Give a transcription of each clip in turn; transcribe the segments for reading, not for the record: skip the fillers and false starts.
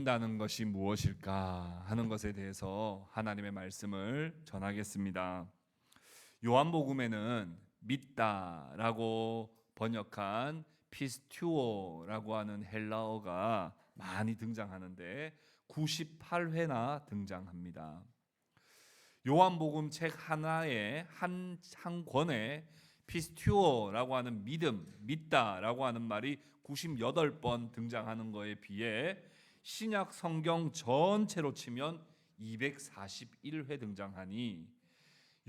믿는다는 것이 무엇일까 하는 것에 대해서 하나님의 말씀을 전하겠습니다. 요한복음에는 믿다라고 번역한 피스튜오라고 하는 헬라어가 많이 등장하는데 98회나 등장합니다. 요한복음 책 하나에 한 권에 피스튜오라고 하는 믿음, 믿다라고 하는 말이 98번 등장하는 것에 비해 신약 성경 전체로 치면 241회 등장하니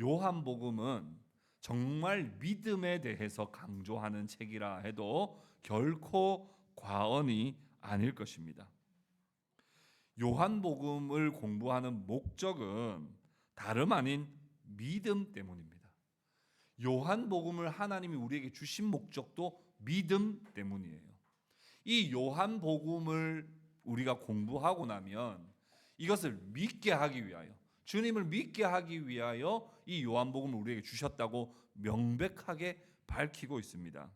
요한복음은 정말 믿음에 대해서 강조하는 책이라 해도 결코 과언이 아닐 것입니다. 요한복음을 공부하는 목적은 다름 아닌 믿음 때문입니다. 요한복음을 하나님이 우리에게 주신 목적도 믿음 때문이에요. 이 요한복음을 우리가 공부하고 나면 이것을 믿게 하기 위하여, 주님을 믿게 하기 위하여 이 요한복음을 우리에게 주셨다고 명백하게 밝히고 있습니다.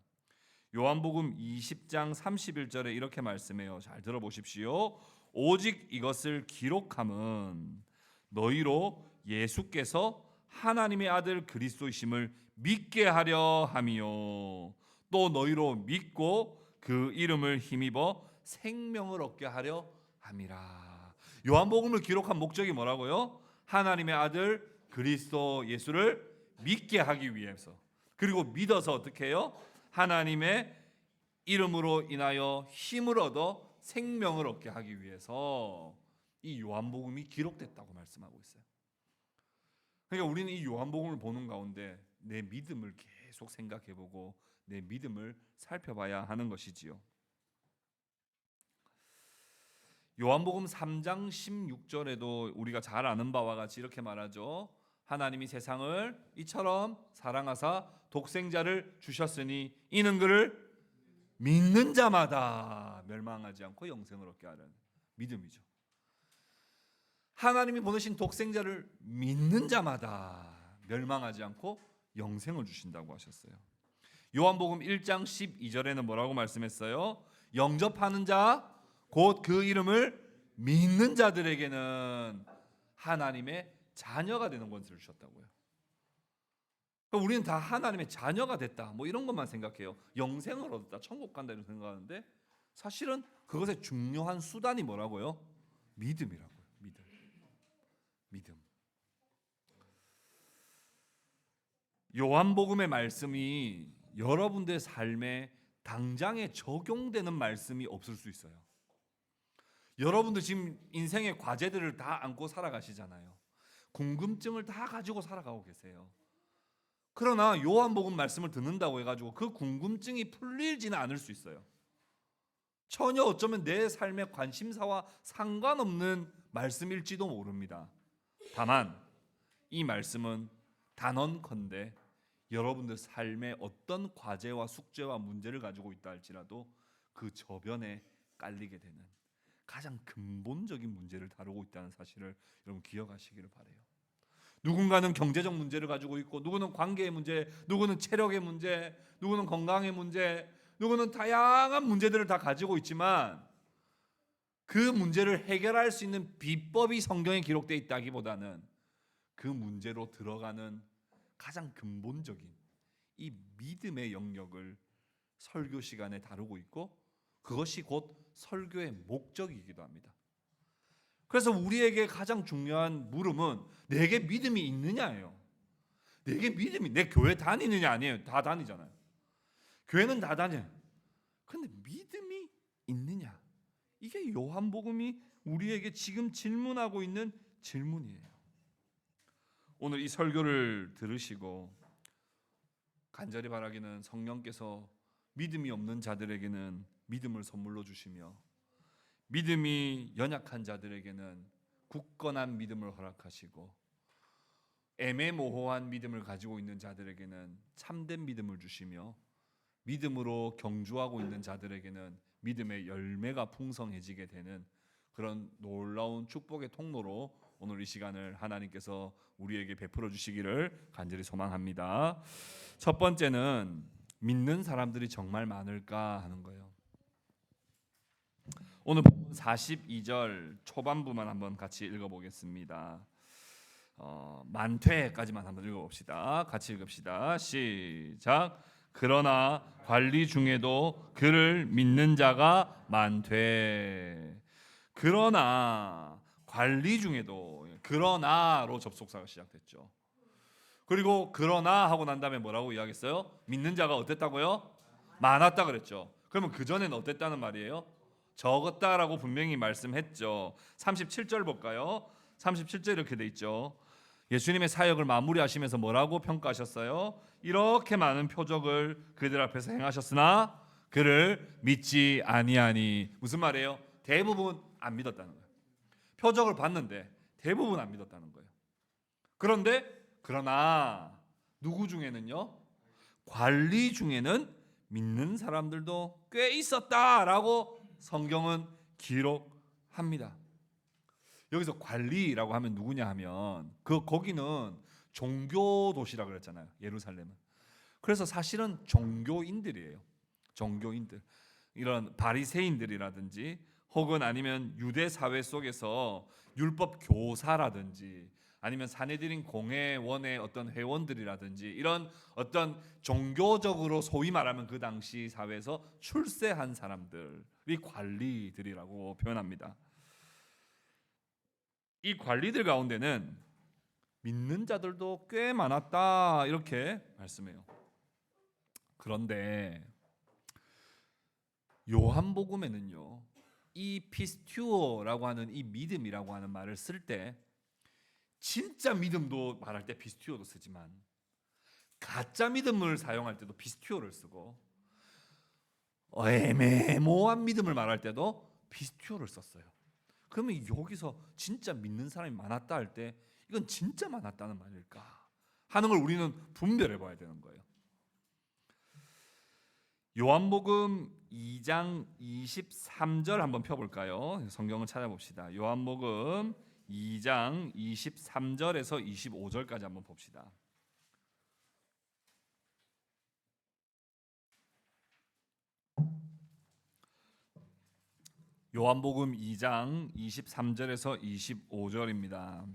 요한복음 20장 31절에 이렇게 말씀해요. 잘 들어보십시오. 오직 이것을 기록함은 너희로 예수께서 하나님의 아들 그리스도이심을 믿게 하려 함이요 또 너희로 믿고 그 이름을 힘입어 생명을 얻게 하려 함이라. 요한복음을 기록한 목적이 뭐라고요? 하나님의 아들 그리스도 예수를 믿게 하기 위해서, 그리고 믿어서 어떻게 해요? 하나님의 이름으로 인하여 힘을 얻어 생명을 얻게 하기 위해서 이 요한복음이 기록됐다고 말씀하고 있어요. 그러니까 우리는 이 요한복음을 보는 가운데 내 믿음을 계속 생각해보고 내 믿음을 살펴봐야 하는 것이지요. 요한복음 3장 16절에도 우리가 잘 아는 바와 같이 이렇게 말하죠. 하나님이 세상을 이처럼 사랑하사 독생자를 주셨으니 이는 그를 믿는 자마다 멸망하지 않고 영생을 얻게 하는 믿음이죠. 하나님이 보내신 독생자를 믿는 자마다 멸망하지 않고 영생을 주신다고 하셨어요. 요한복음 1장 12절에는 뭐라고 말씀했어요? 영접하는 자 곧 그 이름을 믿는 자들에게는 하나님의 자녀가 되는 권세를 주셨다고요. 그러니까 우리는 다 하나님의 자녀가 됐다, 뭐 이런 것만 생각해요. 영생을 얻었다, 천국 간다 이런 생각하는데 사실은 그것의 중요한 수단이 뭐라고요? 믿음이라고요. 믿음. 요한복음의 말씀이 여러분들의 삶에 당장에 적용되는 말씀이 없을 수 있어요. 여러분들 지금 인생의 과제들을 다 안고 살아가시잖아요. 궁금증을 다 가지고 살아가고 계세요. 그러나 요한복음 말씀을 듣는다고 해가지고 그 궁금증이 풀리지는 않을 수 있어요. 전혀 어쩌면 내 삶의 관심사와 상관없는 말씀일지도 모릅니다. 다만 이 말씀은 단언컨대 여러분들 삶의 어떤 과제와 숙제와 문제를 가지고 있다 할지라도 그 저변에 깔리게 되는 가장 근본적인 문제를 다루고 있다는 사실을 여러분 기억하시기를 바라요. 누군가는 경제적 문제를 가지고 있고, 누구는 관계의 문제, 누구는 체력의 문제, 누구는 건강의 문제, 누구는 다양한 문제들을 다 가지고 있지만 그 문제를 해결할 수 있는 비법이 성경에 기록되어 있다기보다는 그 문제로 들어가는 가장 근본적인 이 믿음의 영역을 설교 시간에 다루고 있고, 그것이 곧 설교의 목적이기도 합니다. 그래서 우리에게 가장 중요한 물음은 내게 믿음이 있느냐예요. 내게 믿음이, 내 교회 다니느냐 아니에요. 다 다니잖아요. 교회는 다 다녀요. 그런데 믿음이 있느냐, 이게 요한복음이 우리에게 지금 질문하고 있는 질문이에요. 오늘 이 설교를 들으시고 간절히 바라기는 성령께서 믿음이 없는 자들에게는 믿음을 선물로 주시며 믿음이 연약한 자들에게는 굳건한 믿음을 허락하시고 애매모호한 믿음을 가지고 있는 자들에게는 참된 믿음을 주시며 믿음으로 경주하고 있는 자들에게는 믿음의 열매가 풍성해지게 되는 그런 놀라운 축복의 통로로 오늘 이 시간을 하나님께서 우리에게 베풀어 주시기를 간절히 소망합니다. 첫 번째는 믿는 사람들이 정말 많을까 하는 거예요. 오늘 42절 초반부만 한번 같이 읽어보겠습니다. 만퇴까지만 한번 읽어봅시다. 같이 읽읍시다. 시작. 그러나 관리 중에도 그를 믿는 자가 많되. 그러나 관리 중에도, 그러나로 접속사가 시작됐죠. 그리고 그러나 하고 난 다음에 뭐라고 이야기했어요? 믿는 자가 어땠다고요? 많았다 그랬죠. 그러면 그 전에는 어땠다는 말이에요? 적었다라고 분명히 말씀했죠. 37절 볼까요? 37절 이렇게 돼 있죠. 예수님의 사역을 마무리하시면서 뭐라고 평가하셨어요? 이렇게 많은 표적을 그들 앞에서 행하셨으나 그를 믿지 아니하니. 무슨 말이에요? 대부분 안 믿었다는 거예요. 표적을 봤는데 대부분 안 믿었다는 거예요. 그러나 누구 중에는요? 관리 중에는 믿는 사람들도 꽤 있었다라고 성경은 기록합니다. 여기서 관리라고 하면 누구냐 하면 거기는 종교 도시라 그랬잖아요. 예루살렘은. 그래서 사실은 종교인들이에요. 종교인들. 이런 바리새인들이라든지 혹은 아니면 유대 사회 속에서 율법 교사라든지 아니면 사내들인 공회원의 어떤 회원들이라든지 이런 어떤 종교적으로 소위 말하면 그 당시 사회에서 출세한 사람들이 관리들이라고 표현합니다. 이 관리들 가운데는 믿는 자들도 꽤 많았다 이렇게 말씀해요. 그런데 요한복음에는요, 이 피스튜어라고 하는 이 믿음이라고 하는 말을 쓸 때 진짜 믿음도 말할 때 피스튜어도 쓰지만 가짜 믿음을 사용할 때도 피스튜어를 쓰고 애매모호한 믿음을 말할 때도 피스튜어를 썼어요. 그러면 여기서 진짜 믿는 사람이 많았다 할 때 이건 진짜 많았다는 말일까 하는 걸 우리는 분별해 봐야 되는 거예요. 요한복음 2장 23절 한번 펴볼까요? 성경을 찾아봅시다. 요한복음 2장 23절에서 25절까지 한번 봅시다. 요한복음 2장 23절에서 25절입니다.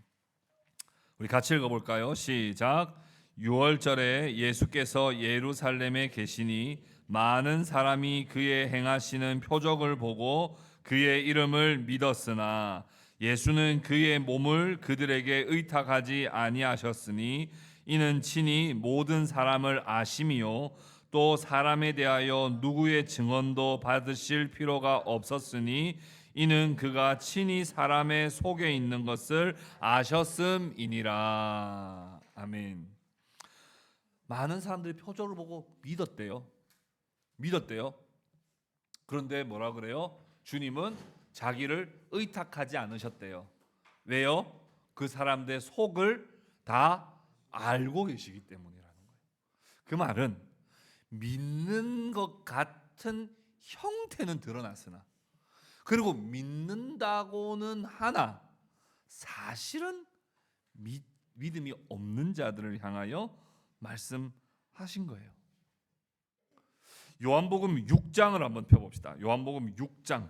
우리 같이 읽어볼까요? 시작. 6월절에 예수께서 예루살렘에 계시니 많은 사람이 그의 행하시는 표적을 보고 그의 이름을 믿었으나 예수는 그의 몸을 그들에게 의탁하지 아니하셨으니 이는 친히 모든 사람을 아심이요 또 사람에 대하여 누구의 증언도 받으실 필요가 없었으니 이는 그가 친히 사람의 속에 있는 것을 아셨음이니라. 아멘. 많은 사람들이 표적을 보고 믿었대요. 그런데 뭐라 그래요? 주님은 자기를 의탁하지 않으셨대요. 왜요? 그 사람들의 속을 다 알고 계시기 때문이라는 거예요. 그 말은 믿는 것 같은 형태는 드러났으나 그리고 믿는다고는 하나 사실은 믿음이 없는 자들을 향하여 말씀하신 거예요. 요한복음 6장을 한번 펴봅시다. 요한복음 6장.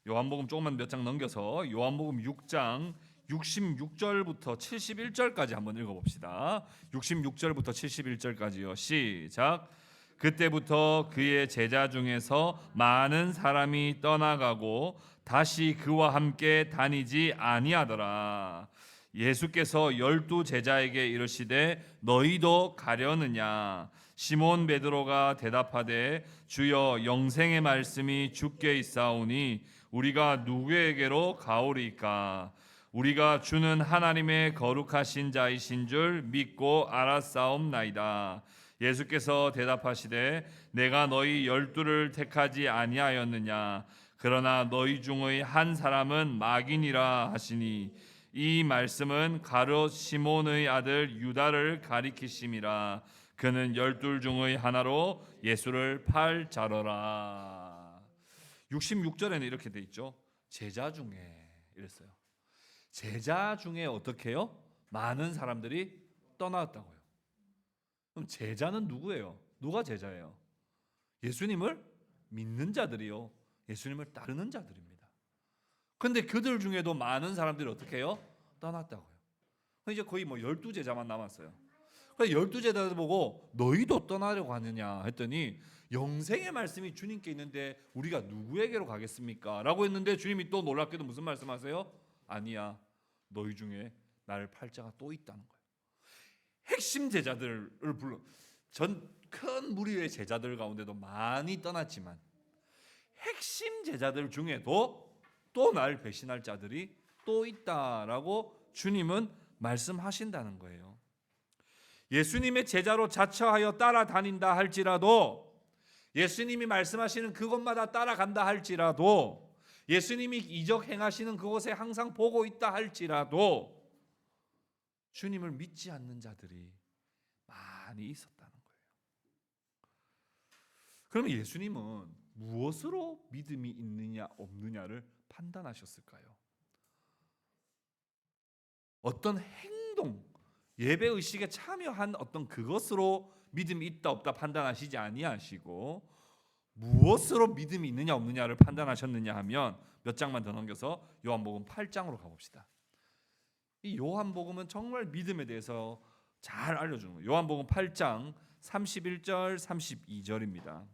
요한복음 조금만 몇 장 넘겨서 요한복음 6장 66절부터 71절까지 한번 읽어봅시다. 66절부터 71절까지요. 시작. 그때부터 그의 제자 중에서 많은 사람이 떠나가고 다시 그와 함께 다니지 아니하더라. 예수께서 12 제자에게 이르시되 너희도 가려느냐? 시몬 베드로가 대답하되 주여 영생의 말씀이 주께 있사오니 우리가 누구에게로 가오리까? 우리가 주는 하나님의 거룩하신 자이신 줄 믿고 알았사옵나이다. 예수께서 대답하시되 내가 너희 12를 택하지 아니하였느냐? 그러나 너희 중의 한 사람은 마귀니라 하시니 이 말씀은 가룟 시몬의 아들 유다를 가리키심이라. 그는 12 중의 하나로 예수를 팔 자러라. 66절에는 이렇게 돼 있죠. 제자 중에 이랬어요. 제자 중에 어떻게 해요? 많은 사람들이 떠나왔다고요. 그럼 제자는 누구예요? 누가 제자예요? 예수님을 믿는 자들이요. 예수님을 따르는 자들입니다. 근데 그들 중에도 많은 사람들이 어떻게 해요? 떠났다고요. 이제 거의 12제자만 남았어요. 그래서 12제자들 보고 너희도 떠나려고 하느냐 했더니 영생의 말씀이 주님께 있는데 우리가 누구에게로 가겠습니까? 라고 했는데 주님이 또 놀랍게도 무슨 말씀하세요? 아니야, 너희 중에 나를 팔자가 또 있다는 거예요. 핵심 제자들을 불러, 전 큰 무리의 제자들 가운데도 많이 떠났지만 핵심 제자들 중에도 또 날 배신할 자들이 또 있다라고 주님은 말씀하신다는 거예요. 예수님의 제자로 자처하여 따라다닌다 할지라도, 예수님이 말씀하시는 그곳마다 따라간다 할지라도, 예수님이 이적 행하시는 그곳에 항상 보고 있다 할지라도 주님을 믿지 않는 자들이 많이 있었다는 거예요. 그러면 예수님은 무엇으로 믿음이 있느냐 없느냐를 판단하셨을까요? 어떤 행동, 예배의식에 참여한 어떤 그것으로 믿음이 있다 없다 판단하시지 아니하시고 무엇으로 믿음이 있느냐 없느냐를 판단하셨느냐 하면 몇 장만 더 넘겨서 요한복음 8장으로 가봅시다. 이 요한복음은 정말 믿음에 대해서 잘 알려주는 거예요. 요한복음 8장 31절 32절입니다.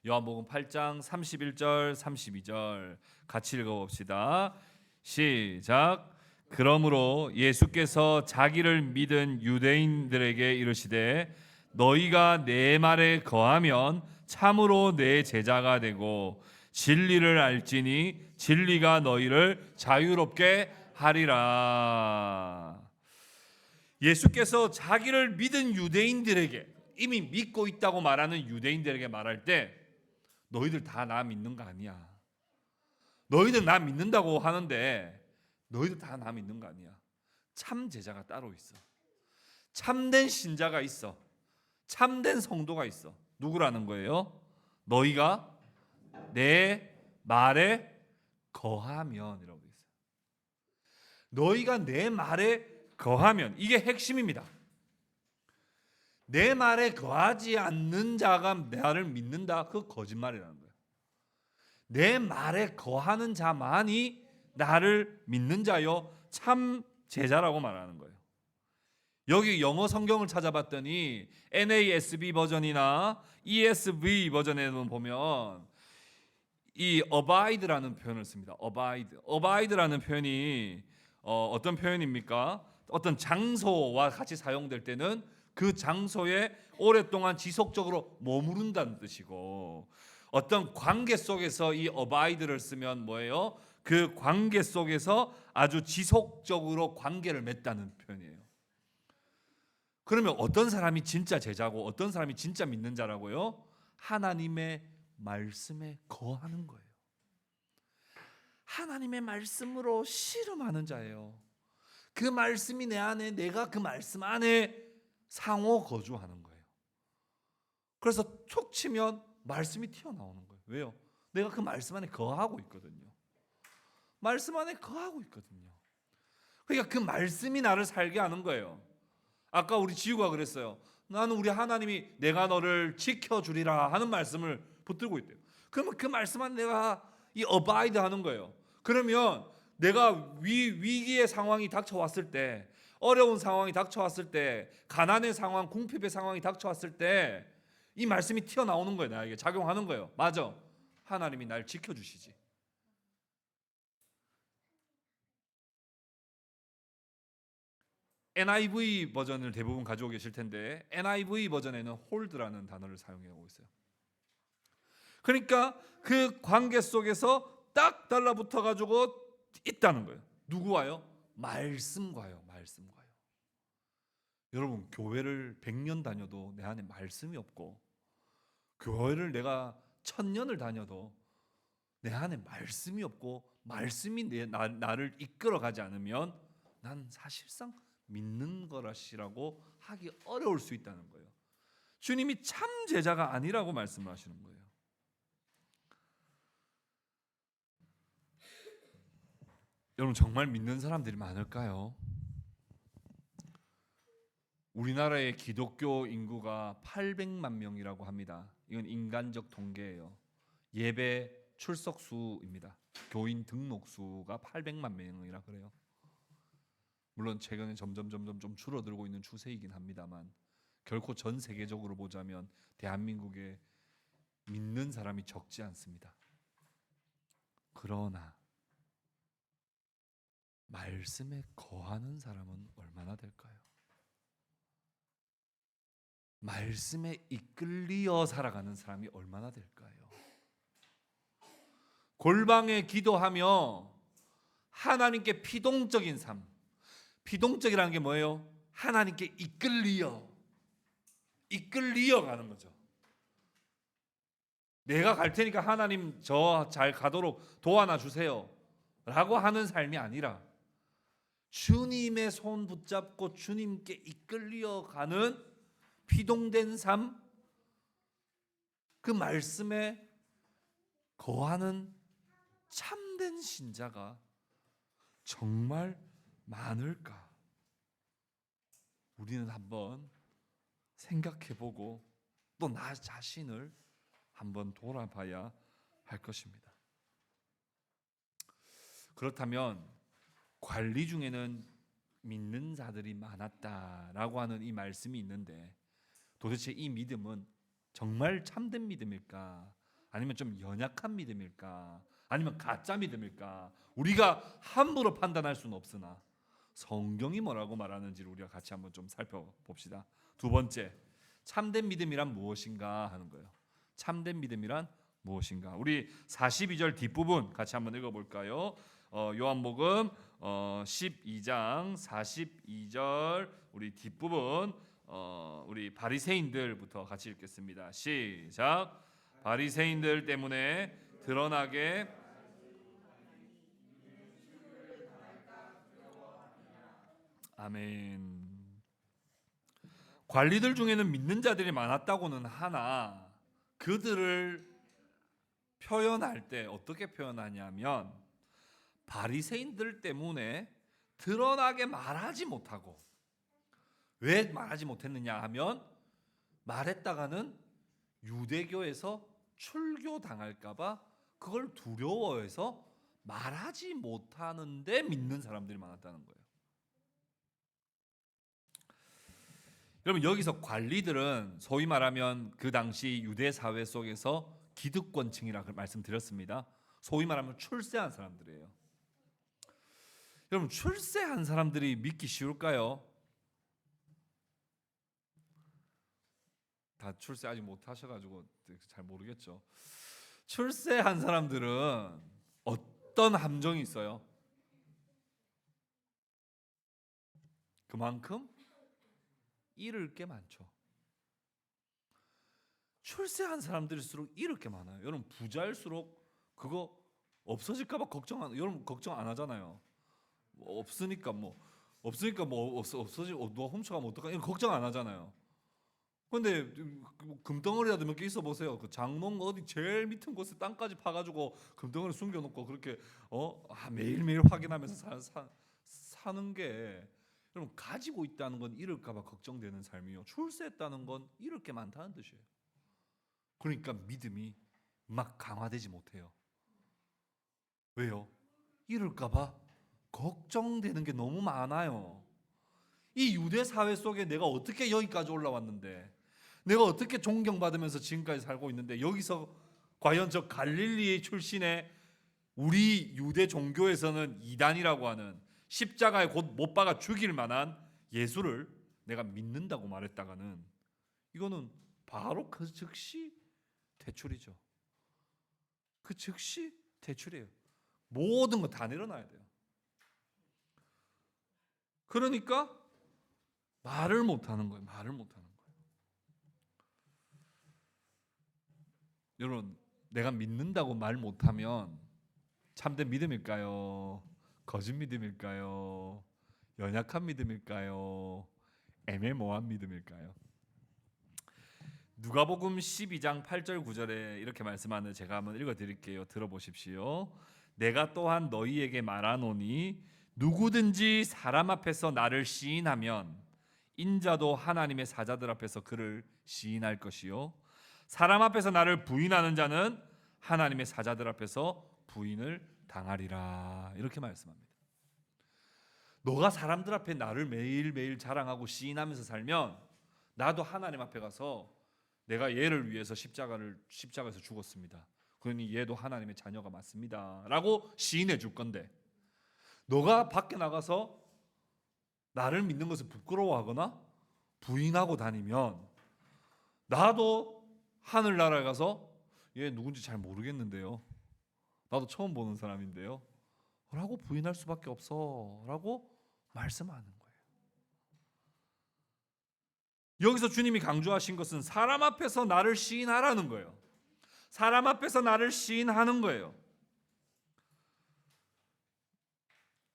요한복음 8장 31절 32절 같이 읽어봅시다. 시작. 그러므로 예수께서 자기를 믿은 유대인들에게 이르시되 너희가 내 말에 거하면 참으로 내 제자가 되고 진리를 알지니 진리가 너희를 자유롭게 하리라. 예수께서 자기를 믿은 유대인들에게, 이미 믿고 있다고 말하는 유대인들에게 말할 때 너희들 다 나 믿는 거 아니야. 너희들 나 믿는다고 하는데 너희들 다 나 믿는 거 아니야. 참 제자가 따로 있어. 참된 신자가 있어. 참된 성도가 있어. 누구라는 거예요? 너희가 내 말에 거하면 이라고 돼 있어요. 너희가 내 말에 거하면, 이게 핵심입니다. 내 말에 거하지 않는 자가 나를 믿는다, 그 거짓말이라는 거예요. 내 말에 거하는 자만이 나를 믿는 자요 참 제자라고 말하는 거예요. 여기 영어 성경을 찾아봤더니 NASB 버전이나 ESV 버전에는 보면 이 abide라는 표현을 씁니다. abide라는 표현이 어떤 표현입니까? 어떤 장소와 같이 사용될 때는 그 장소에 오랫동안 지속적으로 머무른다는 뜻이고, 어떤 관계 속에서 이 abide를 쓰면 뭐예요? 그 관계 속에서 아주 지속적으로 관계를 맺다는 표현이에요. 그러면 어떤 사람이 진짜 제자고 어떤 사람이 진짜 믿는 자라고요? 하나님의 말씀에 거하는 거예요. 하나님의 말씀으로 씨름하는 자예요. 그 말씀이 내 안에, 내가 그 말씀 안에 상호 거주하는 거예요. 그래서 툭 치면 말씀이 튀어나오는 거예요. 왜요? 내가 그 말씀 안에 거하고 있거든요. 말씀 안에 거하고 있거든요. 그러니까 그 말씀이 나를 살게 하는 거예요. 아까 우리 지우가 그랬어요. 나는 우리 하나님이 내가 너를 지켜주리라 하는 말씀을 붙들고 있대요. 그러면 그 말씀 안에 내가 이 abide 하는 거예요. 그러면 내가 위기의 상황이 닥쳐왔을 때, 어려운 상황이 닥쳐왔을 때, 가난의 상황, 궁핍의 상황이 닥쳐왔을 때 이 말씀이 튀어나오는 거예요. 나에게 작용하는 거예요. 맞아, 하나님이 날 지켜주시지. NIV 버전을 대부분 가지고 계실 텐데 NIV 버전에는 hold라는 단어를 사용하고 있어요. 그러니까 그 관계 속에서 딱 달라붙어 가지고 있다는 거예요. 누구와요? 말씀과요. 말씀과요. 여러분, 교회를 100년 다녀도 내 안에 말씀이 없고, 교회를 내가 1000년을 다녀도 내 안에 말씀이 없고 말씀이 나를 이끌어가지 않으면 난 사실상 믿는 거라시라고 하기 어려울 수 있다는 거예요. 주님이 참 제자가 아니라고 말씀하시는 거예요. 여러분, 정말 믿는 사람들이 많을까요? 우리나라의 기독교 인구가 800만 명이라고 합니다. 이건 인간적 통계예요. 예배 출석 수입니다. 교인 등록 수가 800만 명이라 그래요. 물론 최근에 점점 좀 줄어들고 있는 추세이긴 합니다만 결코 전 세계적으로 보자면 대한민국에 믿는 사람이 적지 않습니다. 그러나 말씀에 거하는 사람은 얼마나 될까요? 말씀에 이끌리어 살아가는 사람이 얼마나 될까요? 골방에 기도하며 하나님께 피동적인 삶, 피동적이라는 게 뭐예요? 하나님께 이끌리어 가는 거죠. 내가 갈 테니까 하나님 저 잘 가도록 도와나 주세요 라고 하는 삶이 아니라 주님의 손 붙잡고 주님께 이끌려 가는 피동된 삶, 그 말씀에 거하는 참된 신자가 정말 많을까? 우리는 한번 생각해보고 또 나 자신을 한번 돌아봐야 할 것입니다. 그렇다면 관리 중에는 믿는 자들이 많았다라고 하는 이 말씀이 있는데 도대체 이 믿음은 정말 참된 믿음일까? 아니면 좀 연약한 믿음일까? 아니면 가짜 믿음일까? 우리가 함부로 판단할 수는 없으나 성경이 뭐라고 말하는지를 우리가 같이 한번 좀 살펴봅시다. 두 번째, 참된 믿음이란 무엇인가 하는 거예요. 참된 믿음이란 무엇인가? 우리 42절 뒷부분 같이 한번 읽어볼까요? 요한복음 12장 42절 우리 뒷부분 우리 바리새인들부터 같이 읽겠습니다. 시작. 바리새인들 때문에 드러나게 아멘. 관리들 중에는 믿는 자들이 많았다고는 하나 그들을 표현할 때 어떻게 표현하냐면 바리새인들 때문에 드러나게 말하지 못하고, 왜 말하지 못했느냐 하면 말했다가는 유대교에서 출교당할까 봐 그걸 두려워해서 말하지 못하는데 믿는 사람들이 많았다는 거예요. 여러분, 여기서 관리들은 소위 말하면 그 당시 유대 사회 속에서 기득권층이라고 말씀드렸습니다. 소위 말하면 출세한 사람들이에요. 여러분, 출세한 사람들이 믿기 쉬울까요? 다 출세 아직 못 하셔가지고 잘 모르겠죠. 출세한 사람들은 어떤 함정이 있어요? 그만큼 잃을 게 많죠. 출세한 사람들일수록 잃을 게 많아요. 여러분, 부자일수록 그거 없어질까봐 여러분 걱정 안 하잖아요. 없으니까 없어지 누가 훔쳐가면 어떡하 이런 걱정 안 하잖아요. 근데 금덩어리라도 몇 개 있어 보세요. 그 장롱 어디 제일 밑은 곳에 땅까지 파가지고 금덩어리 숨겨놓고 그렇게 매일매일 확인하면서 사는 게 여러분, 가지고 있다는 건 잃을까봐 걱정되는 삶이요. 출세했다는 건 잃을 게 많다는 뜻이에요. 그러니까 믿음이 막 강화되지 못해요. 왜요? 잃을까봐 걱정되는 게 너무 많아요. 이 유대 사회 속에 내가 어떻게 여기까지 올라왔는데, 내가 어떻게 존경받으면서 지금까지 살고 있는데, 여기서 과연 저 갈릴리 출신의 우리 유대 종교에서는 이단이라고 하는 십자가에 곧 못 박아 죽일 만한 예수를 내가 믿는다고 말했다가는 이거는 바로 그 즉시 퇴출이죠. 그 즉시 퇴출이에요. 모든 거 다 내려놔야 돼요. 그러니까 말을 못하는 거예요. 말을 못하는 거예요. 여러분, 내가 믿는다고 말 못하면 참된 믿음일까요? 거짓 믿음일까요? 연약한 믿음일까요? 애매모호한 믿음일까요? 누가복음 12장 8절 9절에 이렇게 말씀하는 제가 한번 읽어드릴게요. 들어보십시오. 내가 또한 너희에게 말하노니 누구든지 사람 앞에서 나를 시인하면 인자도 하나님의 사자들 앞에서 그를 시인할 것이요 사람 앞에서 나를 부인하는 자는 하나님의 사자들 앞에서 부인을 당하리라 이렇게 말씀합니다. 너가 사람들 앞에 나를 매일매일 자랑하고 시인하면서 살면 나도 하나님 앞에 가서 내가 얘를 위해서 십자가에서 죽었습니다. 그러니 얘도 하나님의 자녀가 맞습니다. 라고 시인해 줄 건데 너가 밖에 나가서 나를 믿는 것을 부끄러워하거나 부인하고 다니면 나도 하늘나라에 가서 얘 누군지 잘 모르겠는데요. 나도 처음 보는 사람인데요. 라고 부인할 수밖에 없어. 라고 말씀하는 거예요. 여기서 주님이 강조하신 것은 사람 앞에서 나를 시인하라는 거예요. 사람 앞에서 나를 시인하는 거예요.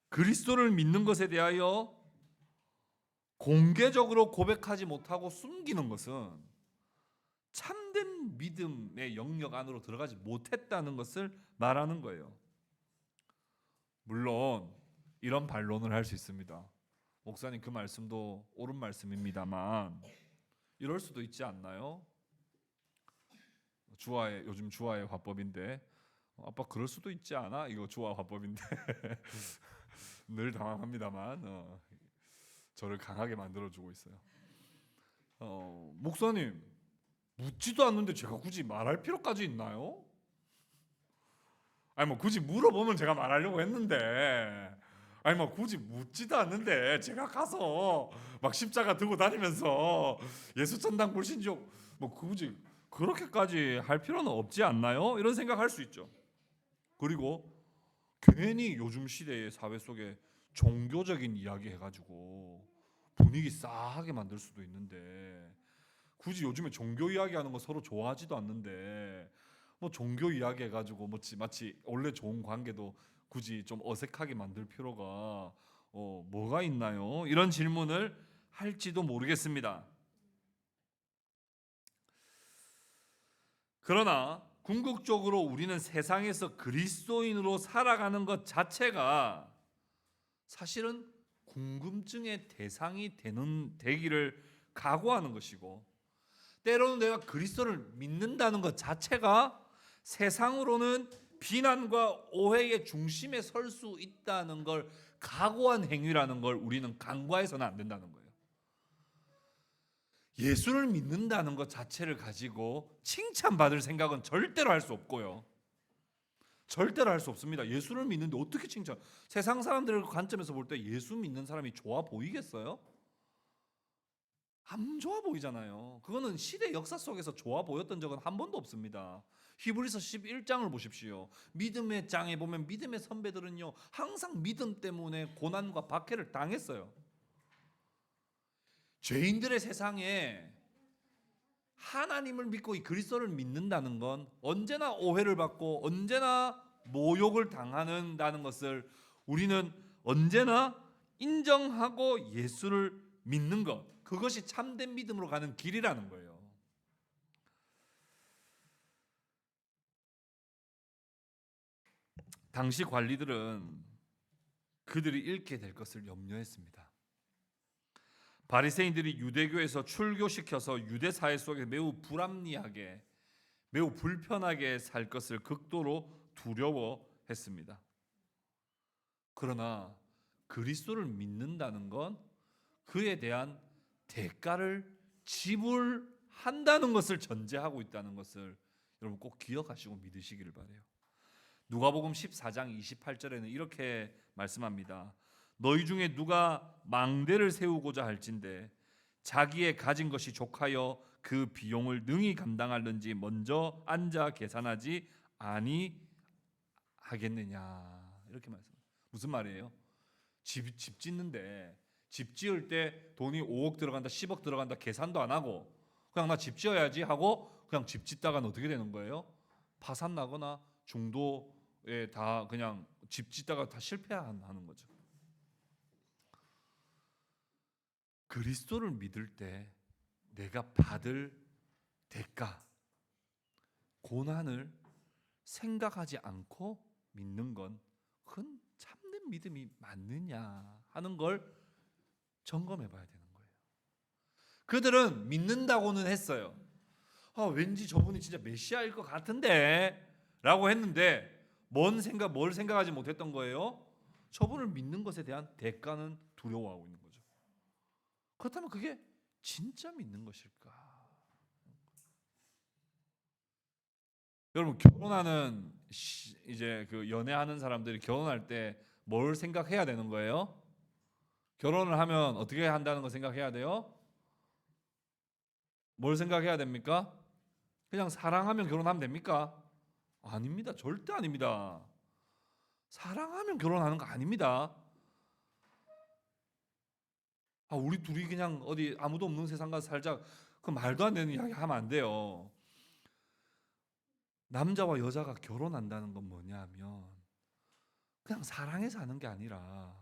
그리스도를 믿는 것에 대하여 공개적으로 고백하지 못하고 숨기는 것은 참된 믿음의 영역 안으로 들어가지 못했다는 것을 말하는 거예요. 물론 이런 반론을 할 수 있습니다. 목사님 그 말씀도 옳은 말씀입니다만 이럴 수도 있지 않나요? 요즘 주화의 화법인데 아빠 그럴 수도 있지 않아? 이거 주화 화법인데 늘 당황합니다만 저를 강하게 만들어주고 있어요. 목사님 묻지도 않는데 제가 굳이 말할 필요까지 있나요? 아니 뭐 굳이 물어보면 제가 말하려고 했는데 아니 뭐 굳이 묻지도 않는데 제가 가서 막 십자가 들고 다니면서 예수 천당 불신족 뭐 굳이 그렇게까지 할 필요는 없지 않나요? 이런 생각할 수 있죠. 그리고 괜히 요즘 시대의 사회 속에 종교적인 이야기 해가지고 분위기 싸하게 만들 수도 있는데 굳이 요즘에 종교 이야기하는 거 서로 좋아하지도 않는데 뭐 종교 이야기 해가지고 마치 원래 좋은 관계도 굳이 좀 어색하게 만들 필요가 뭐가 있나요? 이런 질문을 할지도 모르겠습니다. 그러나 궁극적으로 우리는 세상에서 그리스도인으로 살아가는 것 자체가 사실은 궁금증의 대상이 되기를 각오하는 것이고 때로는 내가 그리스도를 믿는다는 것 자체가 세상으로는 비난과 오해의 중심에 설 수 있다는 걸 각오한 행위라는 걸 우리는 간과해서는 안 된다는 거예요. 예수를 믿는다는 것 자체를 가지고 칭찬받을 생각은 절대로 할 수 없고요. 절대로 할 수 없습니다. 예수를 믿는데 어떻게 세상 사람들의 관점에서 볼 때 예수 믿는 사람이 좋아 보이겠어요? 안 좋아 보이잖아요. 그거는 시대 역사 속에서 좋아 보였던 적은 한 번도 없습니다. 히브리서 11장을 보십시오. 믿음의 장에 보면 믿음의 선배들은요 항상 믿음 때문에 고난과 박해를 당했어요. 죄인들의 세상에 하나님을 믿고 이 그리스도를 믿는다는 건 언제나 오해를 받고 언제나 모욕을 당하는다는 것을 우리는 언제나 인정하고 예수를 믿는 것, 그것이 참된 믿음으로 가는 길이라는 거예요. 당시 관리들은 그들이 잃게 될 것을 염려했습니다. 바리새인들이 유대교에서 출교시켜서 유대 사회 속에 매우 불합리하게, 매우 불편하게 살 것을 극도로 두려워했습니다. 그러나 그리스도를 믿는다는 건 그에 대한 대가를 지불한다는 것을 전제하고 있다는 것을 여러분 꼭 기억하시고 믿으시기를 바라요. 누가복음 14장 28절에는 이렇게 말씀합니다. 너희 중에 누가 망대를 세우고자 할진대 자기의 가진 것이 족하여 그 비용을 능히 감당하는지 먼저 앉아 계산하지 아니하겠느냐. 이렇게 말씀합니다. 무슨 말이에요? 집 짓는데 집 지을 때 돈이 5억 들어간다 10억 들어간다 계산도 안 하고 그냥 나 집 지어야지 하고 그냥 집 짓다가는 어떻게 되는 거예요? 파산 나거나 중도에 다 그냥 집 짓다가 다 실패하는 거죠. 그리스도를 믿을 때 내가 받을 대가, 고난을 생각하지 않고 믿는 건 그건 참된 믿음이 맞느냐 하는 걸 점검해 봐야 되는 거예요. 그들은 믿는다고는 했어요. 왠지 저분이 진짜 메시아일 것 같은데 라고 했는데 뭘 생각하지 못했던 거예요? 저분을 믿는 것에 대한 대가는 두려워하고 있는 거죠. 그렇다면 그게 진짜 믿는 것일까? 여러분, 결혼하는 이제 그 연애하는 사람들이 결혼할 때 뭘 생각해야 되는 거예요? 결혼을 하면 어떻게 한다는 거 생각해야 돼요? 뭘 생각해야 됩니까? 그냥 사랑하면 결혼하면 됩니까? 아닙니다. 절대 아닙니다. 사랑하면 결혼하는 거 아닙니다. 우리 둘이 그냥 어디 아무도 없는 세상 가서 살자. 그 말도 안 되는 이야기 하면 안 돼요. 남자와 여자가 결혼한다는 건 뭐냐면 그냥 사랑해서 하는 게 아니라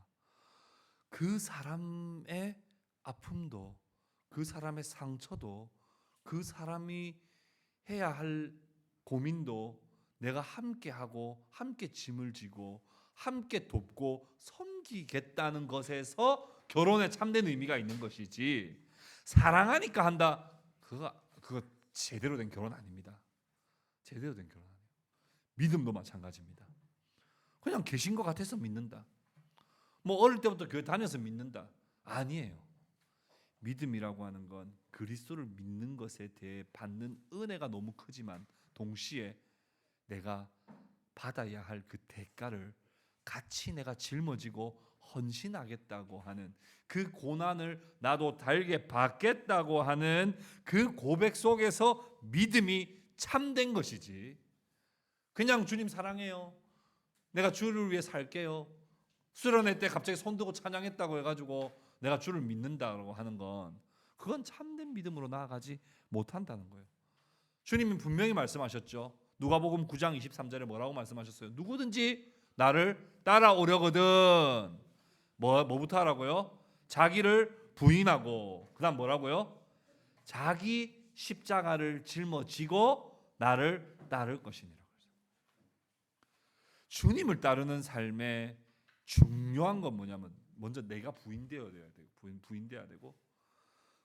그 사람의 아픔도, 그 사람의 상처도, 그 사람이 해야 할 고민도 내가 함께 하고 함께 짐을 지고 함께 돕고 섬기겠다는 것에서 결혼에 참된 의미가 있는 것이지, 사랑하니까 한다, 그거 제대로 된 결혼 아닙니다. 제대로 된 결혼 아니에요. 믿음도 마찬가지입니다. 그냥 계신 것 같아서 믿는다, 뭐 어릴 때부터 교회 다녀서 믿는다, 아니에요. 믿음이라고 하는 건 그리스도를 믿는 것에 대해 받는 은혜가 너무 크지만 동시에 내가 받아야 할 그 대가를 같이 내가 짊어지고 헌신하겠다고 하는 그 고난을 나도 달게 받겠다고 하는 그 고백 속에서 믿음이 참된 것이지, 그냥 주님 사랑해요, 내가 주를 위해 살게요, 수련회 때 갑자기 손들고 찬양했다고 해가지고 내가 주를 믿는다고 하는 건 그건 참된 믿음으로 나아가지 못한다는 거예요. 주님이 분명히 말씀하셨죠. 누가복음 9장 23절에 뭐라고 말씀하셨어요? 누구든지 나를 따라오려거든 뭐부터 하라고요? 자기를 부인하고, 그 다음 뭐라고요? 자기 십자가를 짊어지고 나를 따를 것이니라. 주님을 따르는 삶의 중요한 건 뭐냐면 먼저 내가 부인되어야 되고, 부인돼야 되고,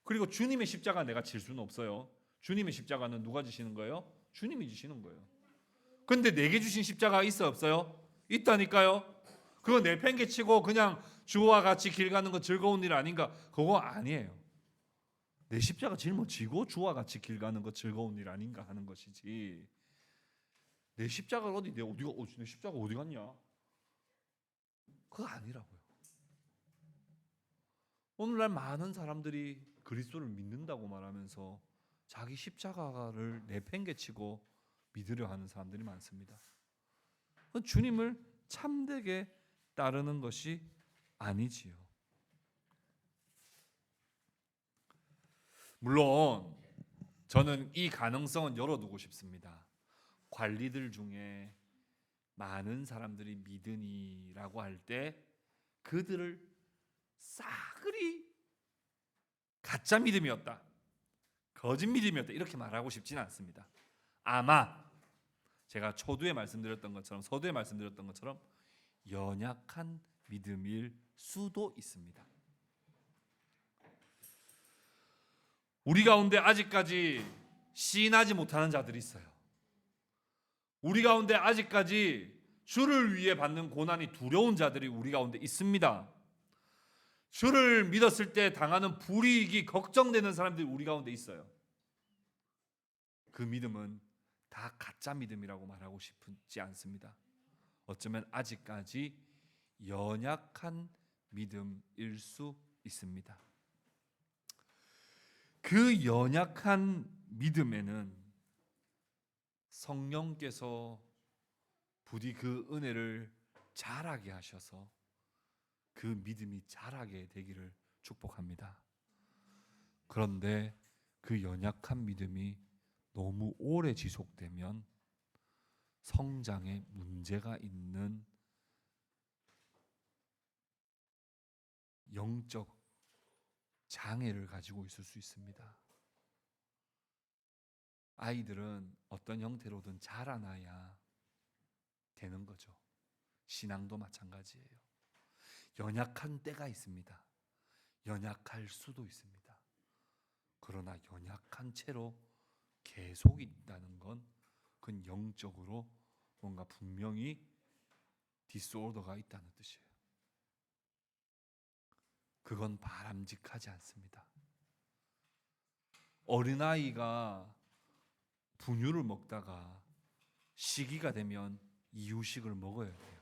그리고 주님의 십자가 내가 질 수는 없어요. 주님의 십자가는 누가 지시는 거예요? 주님이 지시는 거예요. 근데 내게 주신 십자가 있어 없어요? 있다니까요. 그거 내팽개치고 그냥 주와 같이 길 가는 거 즐거운 일 아닌가? 그거 아니에요. 내 십자가 짊어지고 주와 같이 길 가는 거 즐거운 일 아닌가 하는 것이지, 내 십자가가 내 십자가 어디 갔냐? 그거 아니라고요. 오늘날 많은 사람들이 그리스도를 믿는다고 말하면서 자기 십자가를 내팽개치고 믿으려 하는 사람들이 많습니다. 주님을 참되게 따르는 것이 아니지요. 물론 저는 이 가능성은 열어두고 싶습니다. 관리들 중에 많은 사람들이 믿으니라고 할 때 그들을 싸그리 가짜 믿음이었다, 거짓 믿음이었다 이렇게 말하고 싶지는 않습니다. 아마 제가 초두에 말씀드렸던 것처럼, 서두에 말씀드렸던 것처럼 연약한 믿음일 수도 있습니다. 우리 가운데 아직까지 시인하지 못하는 자들이 있어요. 우리 가운데 아직까지 주를 위해 받는 고난이 두려운 자들이 우리 가운데 있습니다. 주를 믿었을 때 당하는 불이익이 걱정되는 사람들이 우리 가운데 있어요. 그 믿음은 다 가짜 믿음이라고 말하고 싶지 않습니다. 어쩌면 아직까지 연약한 믿음일 수 있습니다. 그 연약한 믿음에는 성령께서 부디 그 은혜를 자라게 하셔서 그 믿음이 자라게 되기를 축복합니다. 그런데 그 연약한 믿음이 너무 오래 지속되면 성장에 문제가 있는 영적 장애를 가지고 있을 수 있습니다. 아이들은 어떤 형태로든 자라나야 되는 거죠. 신앙도 마찬가지예요. 연약한 때가 있습니다. 연약할 수도 있습니다. 그러나 연약한 채로 계속 있다는 건 그건 영적으로 뭔가 분명히 디스오더가 있다는 뜻이에요. 그건 바람직하지 않습니다. 어린아이가 분유를 먹다가 시기가 되면 이유식을 먹어야 돼요.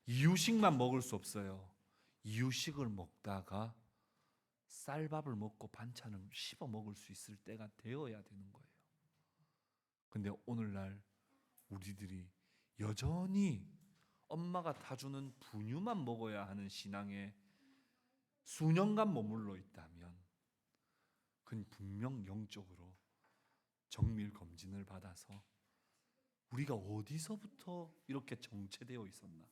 이유식만 먹을 수 없어요. 이유식을 먹다가 쌀밥을 먹고 반찬을 씹어 먹을 수 있을 때가 되어야 되는 거예요. 근데 오늘날 우리들이 여전히 엄마가 타주는 분유만 먹어야 하는 신앙에 수년간 머물러 있다면 그건 분명 영적으로 정밀 검진을 받아서 우리가 어디서부터 이렇게 정체되어 있었나,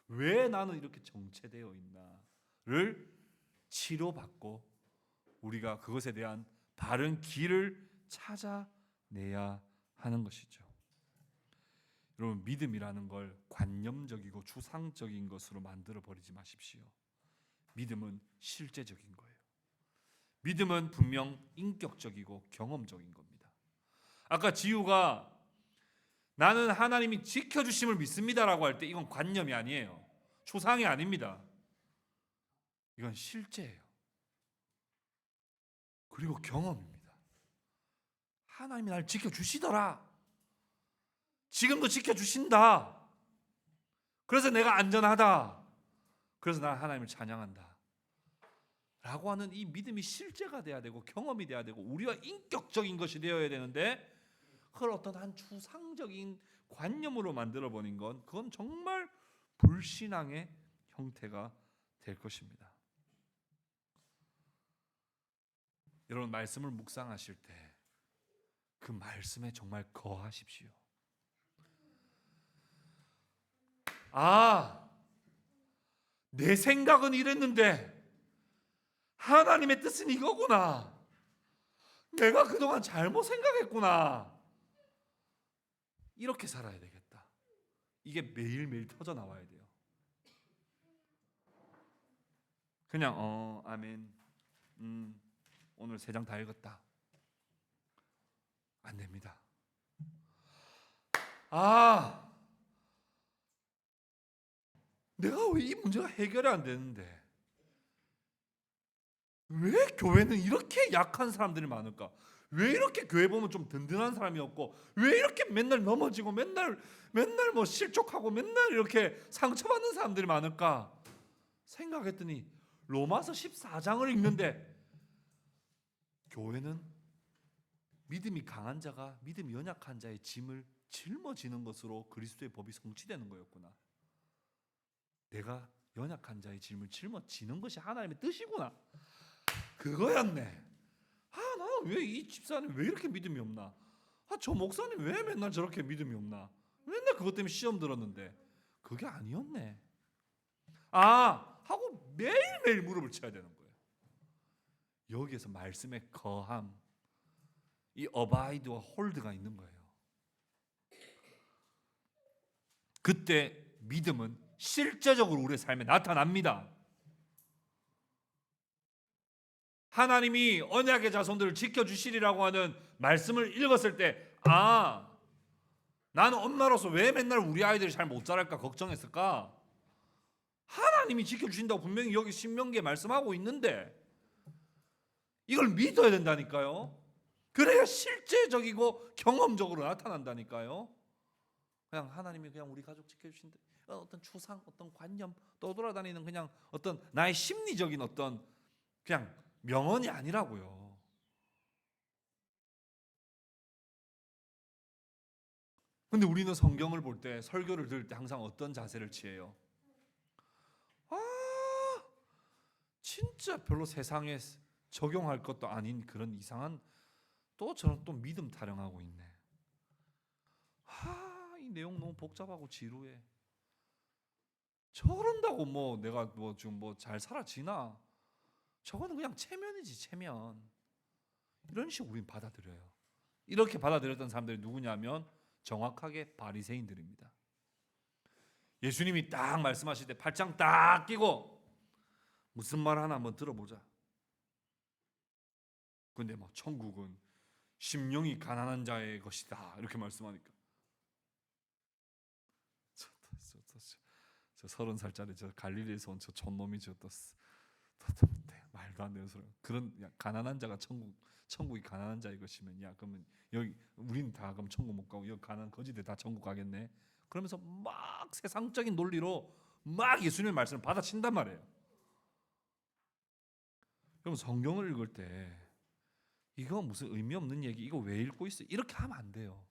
왜 나는 이렇게 정체되어 있나를 치료받고 우리가 그것에 대한 바른 길을 찾아내야 하는 것이죠. 여러분, 믿음이라는 걸 관념적이고 추상적인 것으로 만들어 버리지 마십시오. 믿음은 실제적인 거예요. 믿음은 분명 인격적이고 경험적인 겁니다. 아까 지우가 나는 하나님이 지켜주심을 믿습니다라고 할 때 이건 관념이 아니에요. 추상이 아닙니다. 이건 실제예요. 그리고 경험입니다. 하나님이 날 지켜주시더라. 지금도 지켜주신다. 그래서 내가 안전하다. 그래서 난 하나님을 찬양한다 라고 하는 이 믿음이 실제가 돼야 되고 경험이 돼야 되고 우리와 인격적인 것이 되어야 되는데, 그걸 어떤 한 추상적인 관념으로 만들어버린 건 그건 정말 불신앙의 형태가 될 것입니다. 여러분, 말씀을 묵상하실 때 그 말씀에 정말 거하십시오. 내 생각은 이랬는데 하나님의 뜻은 이거구나. 내가 그동안 잘못 생각했구나. 이렇게 살아야 되겠다. 이게 매일매일 터져 나와야 돼요. 그냥 아멘, 오늘 3장 다 읽었다. 안 됩니다. 내가 왜 이 문제가 해결이 안 되는데 왜 교회는 이렇게 약한 사람들이 많을까? 왜 이렇게 교회 보면 좀 든든한 사람이 없고 왜 이렇게 맨날 넘어지고 맨날 뭐 실족하고 맨날 이렇게 상처받는 사람들이 많을까? 생각했더니 로마서 14장을 읽는데 교회는 믿음이 강한 자가 믿음이 연약한 자의 짐을 짊어지는 것으로 그리스도의 법이 성취되는 거였구나. 내가 연약한 자의 짐을 짊어지는 것이 하나님의 뜻이구나. 그거였네. 나는 왜 이 집사님 왜 이렇게 믿음이 없나? 저 목사님 왜 맨날 저렇게 믿음이 없나? 맨날 그것 때문에 시험 들었는데 그게 아니었네. 하고 매일매일 무릎을 쳐야 되는 거예요. 여기에서 말씀의 거함, 이 어바이드와 홀드가 있는 거예요. 그때 믿음은 실제적으로 우리의 삶에 나타납니다. 하나님이 언약의 자손들을 지켜주시리라고 하는 말씀을 읽었을 때 나는 엄마로서 왜 맨날 우리 아이들이 잘 못 자랄까 걱정했을까? 하나님이 지켜주신다고 분명히 여기 신명기에 말씀하고 있는데 이걸 믿어야 된다니까요. 그래야 실제적이고 경험적으로 나타난다니까요. 그냥 하나님이 그냥 우리 가족 지켜주신다, 어떤 추상, 어떤 관념 떠돌아다니는 그냥 어떤 나의 심리적인 어떤 그냥 명언이 아니라고요. 근데 우리는 성경을 볼 때, 설교를 들을 때 항상 어떤 자세를 취해요? 진짜 별로 세상에 적용할 것도 아닌 그런 이상한 저는 또 믿음 타령하고 있네. 이 내용 너무 복잡하고 지루해. 저런다고 내가 지금 잘 살아지나? 저거는 그냥 체면이지, 체면. 이런 식으로 우리는 받아들여요. 이렇게 받아들였던 사람들이 누구냐면 정확하게 바리새인들입니다. 예수님이 딱 말씀하실 때 팔짱 딱 끼고 무슨 말 하나 한번 들어보자. 근데 천국은 심령이 가난한 자의 것이다 이렇게 말씀하니까 저 30살짜리 저 갈릴리에서 온 저 촌놈이 저또 말도 안 되는 소리. 그런 가난한 자가 천국이 가난한 자의 것이면 야 그러면 여기 우린 다 그럼 천국 못 가고 여기 가난한 거지들 다 천국 가겠네. 그러면서 막 세상적인 논리로 막 예수님의 말씀을 받아친단 말이에요. 그럼 성경을 읽을 때 이거 무슨 의미 없는 얘기 이거 왜 읽고 있어? 이렇게 하면 안 돼요.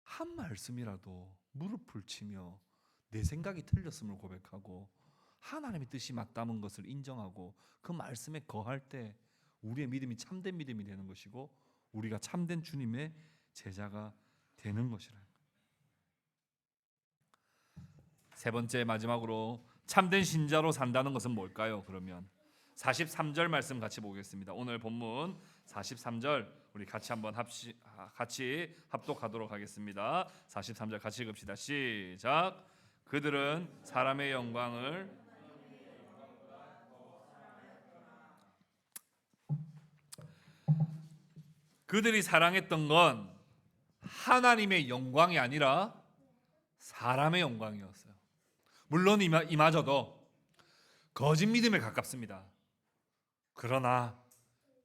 한 말씀이라도 무릎을 치며 내 생각이 틀렸음을 고백하고 하나님의 뜻이 맞다는 것을 인정하고 그 말씀에 거할 때 우리의 믿음이 참된 믿음이 되는 것이고 우리가 참된 주님의 제자가 되는 것이라. 세 번째 마지막으로 참된 신자로 산다는 것은 뭘까요? 그러면 43절 말씀 같이 보겠습니다. 오늘 본문 43절 우리 같이 한번 같이 합독하도록 하겠습니다. 43절 같이 읽읍시다. 시작. 그들은 사람의 영광을 그들이 사랑했던 건 하나님의 영광이 아니라 사람의 영광이었어요. 물론 이마저도 거짓 믿음에 가깝습니다. 그러나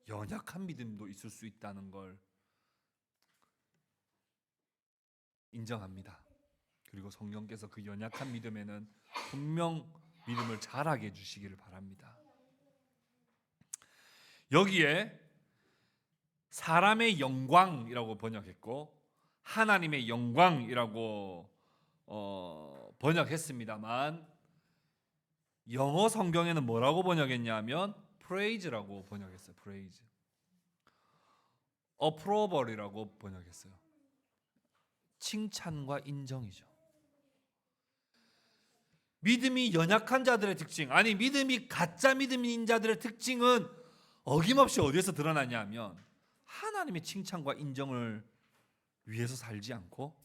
연약한 믿음도 있을 수 있다는 걸 인정합니다. 그리고 성령께서 그 연약한 믿음에는 분명 믿음을 자라게 해주시기를 바랍니다. 여기에 사람의 영광이라고 번역했고 하나님의 영광이라고 번역했습니다만 영어 성경에는 뭐라고 번역했냐면 praise라고 번역했어요. praise. approval이라고 번역했어요. 칭찬과 인정이죠. 믿음이 연약한 자들의 특징, 아니 믿음이 가짜 믿음인 자들의 특징은 어김없이 어디에서 드러나냐면 하나님의 칭찬과 인정을 위해서 살지 않고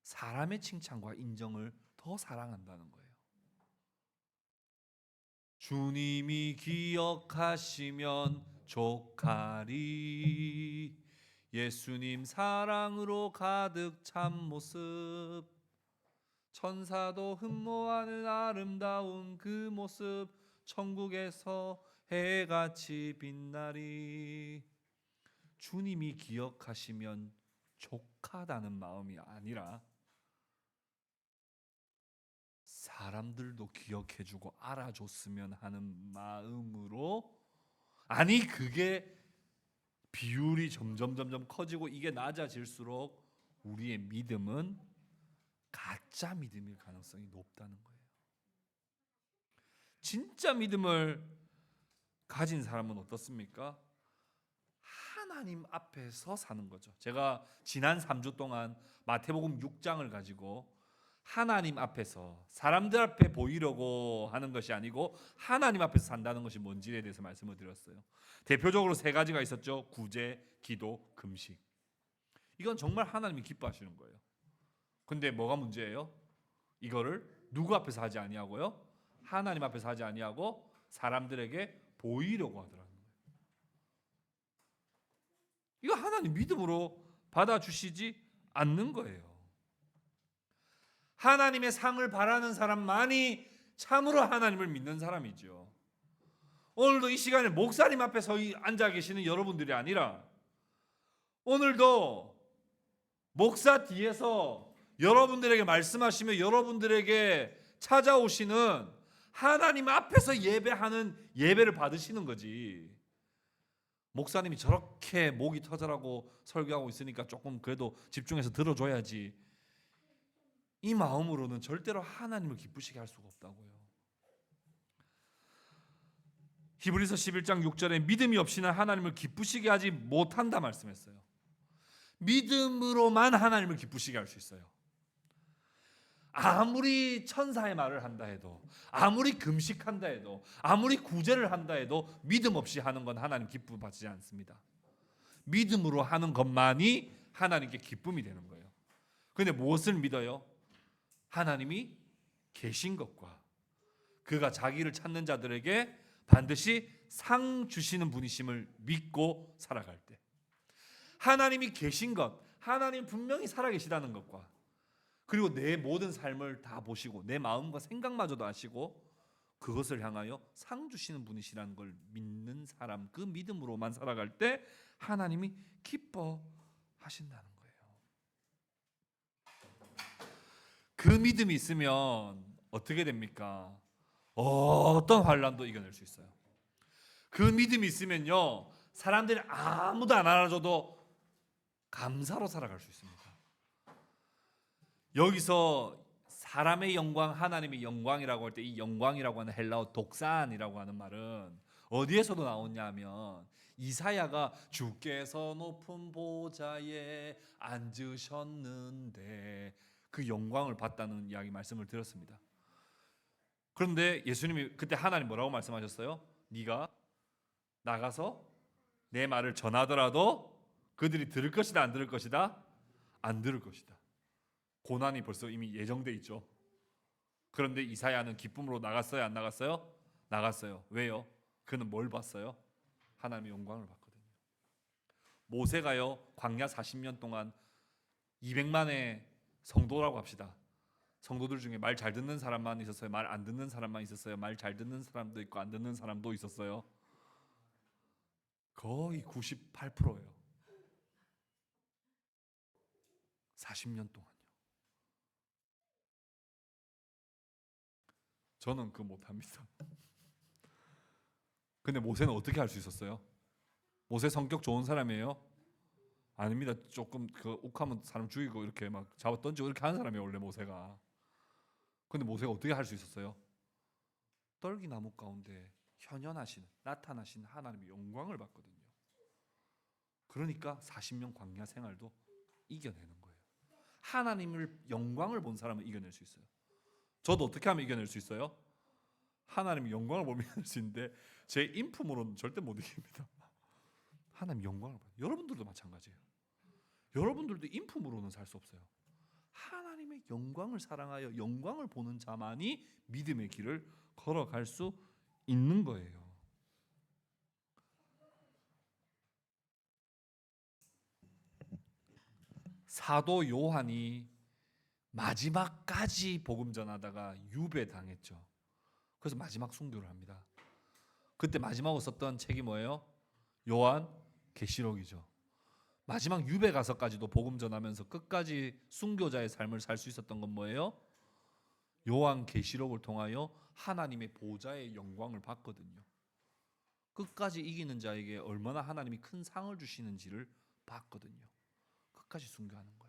사람의 칭찬과 인정을 더 사랑한다는 거예요. 주님이 기억하시면 족하리. 예수님 사랑으로 가득 찬 모습, 천사도 흠모하는 아름다운 그 모습, 천국에서 해같이 빛나리. 주님이 기억하시면 족하다는 마음이 아니라 사람들도 기억해주고 알아줬으면 하는 마음으로, 아니 그게 비율이 점점 커지고 이게 낮아질수록 우리의 믿음은 가짜 믿음일 가능성이 높다는 거예요. 진짜 믿음을 가진 사람은 어떻습니까? 하나님 앞에서 사는 거죠. 제가 지난 3주 동안 마태복음 6장을 가지고 하나님 앞에서 사람들 앞에 보이려고 하는 것이 아니고 하나님 앞에서 산다는 것이 뭔지에 대해서 말씀을 드렸어요. 대표적으로 3가지가 있었죠. 구제, 기도, 금식. 이건 정말 하나님이 기뻐하시는 거예요. 근데 뭐가 문제예요? 이거를 누구 앞에서 하지 아니하고요? 하나님 앞에서 하지 아니하고 사람들에게 보이려고 하더라는 거예요. 이거 하나님 믿음으로 받아주시지 않는 거예요. 하나님의 상을 바라는 사람만이 참으로 하나님을 믿는 사람이죠. 오늘도 이 시간에 목사님 앞에 앉아 계시는 여러분들이 아니라 오늘도 목사 뒤에서 여러분들에게 말씀하시며 여러분들에게 찾아오시는 하나님 앞에서 예배하는 예배를 받으시는 거지. 목사님이 저렇게 목이 터져라고 설교하고 있으니까 조금 그래도 집중해서 들어줘야지, 이 마음으로는 절대로 하나님을 기쁘시게 할 수가 없다고요. 히브리서 11장 6절에 믿음이 없이는 하나님을 기쁘시게 하지 못한다 말씀했어요. 믿음으로만 하나님을 기쁘시게 할 수 있어요. 아무리 천사의 말을 한다 해도, 아무리 금식한다 해도, 아무리 구제를 한다 해도 믿음 없이 하는 건 하나님 기쁨 받지 않습니다. 믿음으로 하는 것만이 하나님께 기쁨이 되는 거예요. 그런데 무엇을 믿어요? 하나님이 계신 것과 그가 자기를 찾는 자들에게 반드시 상 주시는 분이심을 믿고 살아갈 때, 하나님이 계신 것, 하나님 분명히 살아계시다는 것과 그리고 내 모든 삶을 다 보시고 내 마음과 생각마저도 아시고 그것을 향하여 상 주시는 분이시라는 걸 믿는 사람, 그 믿음으로만 살아갈 때 하나님이 기뻐하신다는 거예요. 그 믿음이 있으면 어떻게 됩니까? 어떤 환난도 이겨낼 수 있어요. 그 믿음이 있으면요, 사람들이 아무도 안 알아줘도 감사로 살아갈 수 있습니다. 여기서 사람의 영광, 하나님의 영광이라고 할 때 이 영광이라고 하는 헬라어 독산이라고 하는 말은 어디에서도 나오냐면 이사야가 주께서 높은 보좌에 앉으셨는데 그 영광을 봤다는 이야기 말씀을 드렸습니다. 그런데 예수님이 그때 하나님 뭐라고 말씀하셨어요? 네가 나가서 내 말을 전하더라도 그들이 들을 것이다, 안 들을 것이다? 안 들을 것이다. 고난이 벌써 이미 예정돼 있죠. 그런데 이사야는 기쁨으로 나갔어요, 안 나갔어요? 나갔어요. 왜요? 그는 뭘 봤어요? 하나님의 영광을 봤거든요. 모세가요, 광야 40년 동안 200만의 성도라고 합시다. 성도들 중에 말 잘 듣는 사람만 있었어요? 말 안 듣는 사람만 있었어요? 말 잘 듣는 사람도 있고 안 듣는 사람도 있었어요? 거의 98%예요. 40년 동안요. 저는 그거 못합니다. 근데 모세는 어떻게 할 수 있었어요? 모세 성격 좋은 사람이에요? 아닙니다. 조금 그 욱하면 사람 죽이고 이렇게 막 잡아 던지고 이렇게 하는 사람이에요, 원래 모세가. 근데 모세가 어떻게 할 수 있었어요? 떨기나무 가운데 현현하신, 나타나신 하나님의 영광을 봤거든요. 그러니까 40년 광야 생활도 이겨내는 거예요. 하나님을 영광을 본 사람은 이겨낼 수 있어요. 저도 어떻게 하면 이겨낼 수 있어요? 하나님의 영광을 보면 이겨낼 수 있는데 제 인품으로는 절대 못 이깁니다. 하나님 영광을 봐요. 여러분들도 마찬가지예요. 여러분들도 인품으로는 살 수 없어요. 하나님의 영광을 사랑하여 영광을 보는 자만이 믿음의 길을 걸어갈 수 있는 거예요. 사도 요한이 마지막까지 복음 전하다가 유배당했죠. 그래서 마지막 순교를 합니다. 그때 마지막으로 썼던 책이 뭐예요? 요한 계시록이죠. 마지막 유배 가서까지도 복음 전하면서 끝까지 순교자의 삶을 살 수 있었던 건 뭐예요? 요한 계시록을 통하여 하나님의 보좌의 영광을 봤거든요. 끝까지 이기는 자에게 얼마나 하나님이 큰 상을 주시는지를 봤거든요. 끝까지 순교하는 거예요.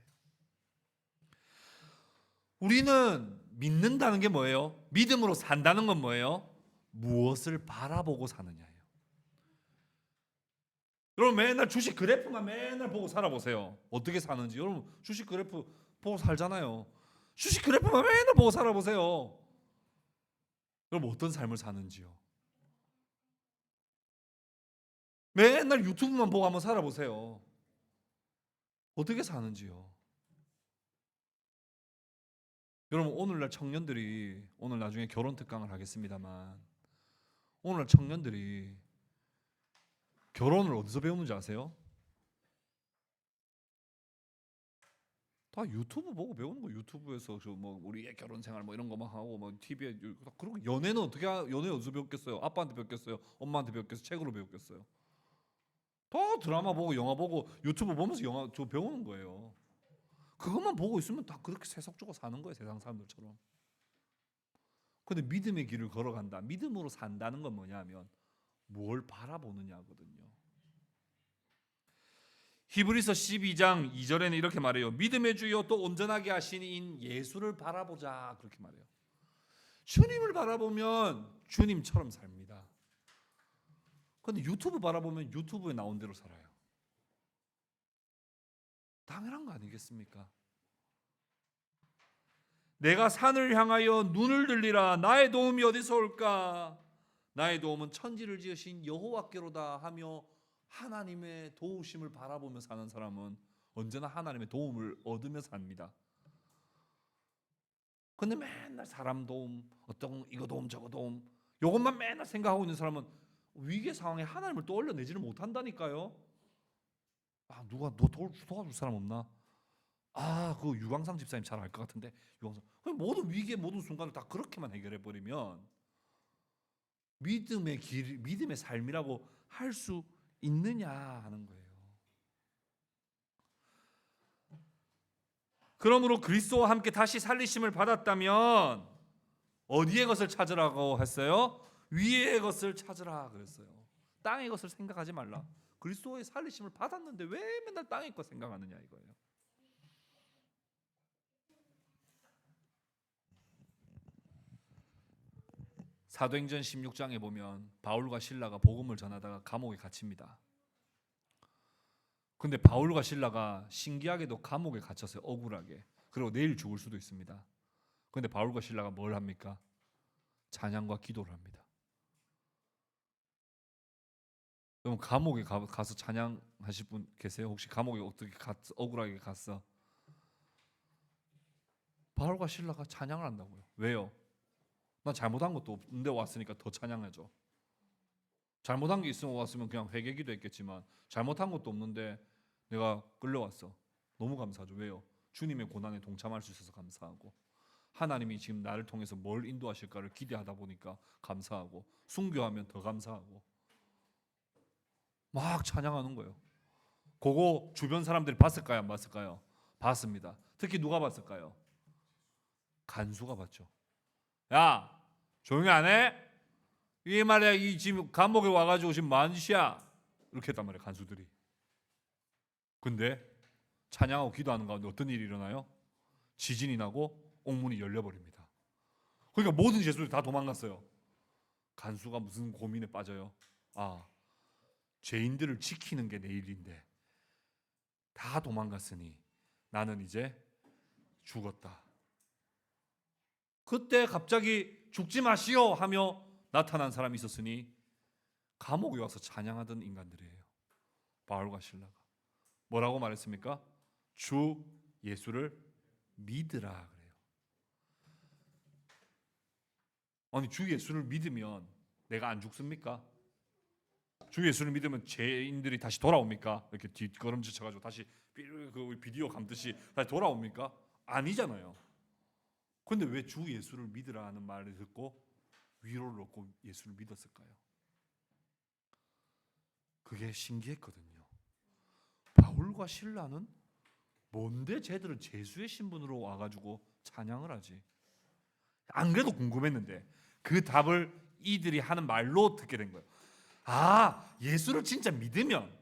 우리는 믿는다는 게 뭐예요? 믿음으로 산다는 건 뭐예요? 무엇을 바라보고 사느냐예요. 여러분 맨날 주식 그래프만 맨날 보고 살아보세요. 어떻게 사는지. 여러분 주식 그래프 보고 살잖아요. 주식 그래프만 맨날 보고 살아보세요. 여러분 어떤 삶을 사는지요. 맨날 유튜브만 보고 한번 살아보세요. 어떻게 사는지요. 여러분 오늘날 청년들이, 오늘 나중에 결혼 특강을 하겠습니다만, 오늘날 청년들이 결혼을 어디서 배우는지 아세요? 다 유튜브 보고 배우는 거. 유튜브에서 뭐 우리의 결혼 생활 뭐 이런 거만 하고 뭐 TV에. 그리고 연애는 어떻게 연애 어디서 배웠겠어요? 아빠한테 배웠겠어요? 엄마한테 배웠겠어요? 책으로 배웠겠어요? 다 드라마 보고 영화 보고 유튜브 보면서 영화 저 배우는 거예요. 그것만 보고 있으면 다 그렇게 세속적으로 사는 거예요, 세상 사람들처럼. 근데 믿음의 길을 걸어간다, 믿음으로 산다는 건 뭐냐면 뭘 바라보느냐거든요. 히브리서 12장 2절에는 이렇게 말해요. 믿음의 주요 또 온전하게 하신 인 예수를 바라보자, 그렇게 말해요. 주님을 바라보면 주님처럼 삽니다. 근데 유튜브 바라보면 유튜브에 나온 대로 살아요. 당연한 거 아니겠습니까? 내가 산을 향하여 눈을 들리라. 나의 도움이 어디서 올까? 나의 도움은 천지를 지으신 여호와께로다 하며 하나님의 도우심을 바라보며 사는 사람은 언제나 하나님의 도움을 얻으며 삽니다. 근데 맨날 사람 도움, 어떤 이거 도움 저거 도움, 이것만 맨날 생각하고 있는 사람은 위기 상황에 하나님을 떠올려내지를 못한다니까요. 누가 너 도와줄 사람 없나? 그 유광상 집사님 잘 알 것 같은데 유광상 그냥 모든 위기의 모든 순간을 다 그렇게만 해결해 버리면 믿음의 길, 믿음의 삶이라고 할 수 있느냐 하는 거예요. 그러므로 그리스도와 함께 다시 살리심을 받았다면 어디의 것을 찾으라고 했어요? 위의 것을 찾으라 그랬어요. 땅의 것을 생각하지 말라. 그리스도의 살리심을 받았는데 왜 맨날 땅의 것 생각하느냐 이거예요. 사도행전 16장에 보면 바울과 실라가 복음을 전하다가 감옥에 갇힙니다. 근데 바울과 실라가 신기하게도 감옥에 갇혔어요. 억울하게. 그리고 내일 죽을 수도 있습니다. 근데 바울과 실라가 뭘 합니까? 찬양과 기도를 합니다. 여러분 감옥에 가서 찬양하실 분 계세요? 혹시 감옥에 어떻게 억울하게 갔어? 바울과 실라가 찬양을 한다고요. 왜요? 나 잘못한 것도 없는데 왔으니까 더 찬양해줘. 잘못한 게 있으면 왔으면 그냥 회개기도 했겠지만 잘못한 것도 없는데 내가 끌려왔어. 너무 감사하죠. 왜요? 주님의 고난에 동참할 수 있어서 감사하고 하나님이 지금 나를 통해서 뭘 인도하실까를 기대하다 보니까 감사하고 순교하면 더 감사하고 막 찬양하는 거예요. 그거 주변 사람들이 봤을까요? 안 봤을까요? 봤습니다. 특히 누가 봤을까요? 간수가 봤죠. 야 조용히 안 해? 이 말이야 이 지금 감옥에 와가지고 지금 만시야 이렇게 했단 말이에요 간수들이. 근데 찬양하고 기도하는 가운데 어떤 일이 일어나요? 지진이 나고 옥문이 열려버립니다. 그러니까 모든 제수들이 다 도망갔어요. 간수가 무슨 고민에 빠져요? 죄인들을 지키는 게 내 일인데 다 도망갔으니 나는 이제 죽었다. 그때 갑자기 죽지 마시오 하며 나타난 사람이 있었으니 감옥에 와서 찬양하던 인간들이에요. 바울과 실라가 뭐라고 말했습니까? 주 예수를 믿으라 그래요. 아니 주 예수를 믿으면 내가 안 죽습니까? 주 예수를 믿으면 죄인들이 다시 돌아옵니까? 이렇게 뒷걸음질 쳐가지고 다시 그 비디오 감듯이 다시 돌아옵니까? 아니잖아요. 근데 왜 주 예수를 믿으라 하는 말을 듣고 위로를 얻고 예수를 믿었을까요? 그게 신기했거든요. 바울과 실라는 뭔데 쟤들은 제수의 신분으로 와가지고 찬양을 하지? 안 그래도 궁금했는데 그 답을 이들이 하는 말로 듣게 된 거예요. 예수를 진짜 믿으면